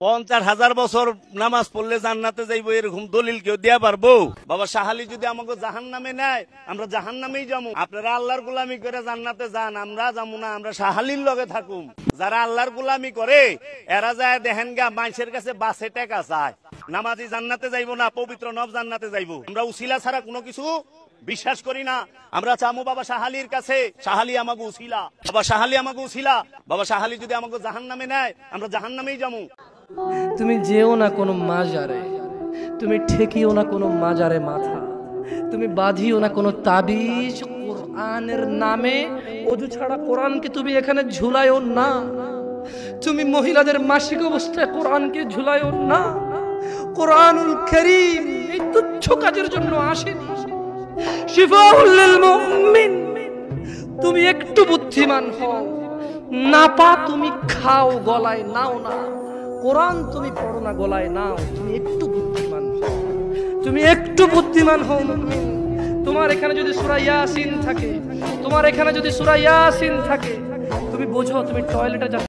50,000 বছর নামাজ পড়লে জান্নাতে যাইবো এরকম দলিল কেউ দেয়া পারবো? বাবা শাহালি যদি আমাকে জাহান্নামে নেয়, আমরা জাহান্নামেই যাবো। আপনারা আল্লাহর গোলামি করে জান্নাতে যান, আমরা যাবো না, আমরা শাহালির লগে থাকুম। যারা আল্লাহর গোলামি করে এরা যায় দেখেন গা মানুষের কাছে বাসে টাকা চায়। নামাজি জান্নাতে যাইবো না, পবিত্র নব জান্নাতে যাইবো। আমরা উসিলা ছাড়া কোনো কিছু বিশ্বাস করি না। আমরা চামু বাবা শাহালির কাছে, শাহালি আমাকে উসিলা, বাবা শাহালি আমাকে উসিলা। বাবা শাহালি যদি আমাকে জাহান্নামে নেয়, আমরা জাহান্নামেই যাবো। তুমি যেও না কোনো মাজারে, তুমি ঠেকিও না কোনো মাজারে মাথা, তুমি বাঁধিও না কোনো তাবিজ। কোরআনের নামে ওযু ছাড়া কোরআনকে তুমি এখানে ঝুলাইও না। তুমি মহিলাদের মাসিক অবস্থায় কোরআনকে ঝুলাইও না। কোরআনুল কারীম এই তুচ্ছ কাজের জন্য আসেনি, শিফাউল লিল মুমিন। তুমি একটু বুদ্ধিমান হও, নাপা তুমি খাও, গলায় নাও না। কোরআন তুমি পড়ো না, গলায় নাও। তুমি একটু বুদ্ধিমান হও, তুমি একটু বুদ্ধিমান হও মুমিন। তোমার এখানে যদি সূরা ইয়াসিন থাকে, তোমার এখানে যদি সূরা ইয়াসিন থাকে, তুমি বোঝো তুমি টয়লেটে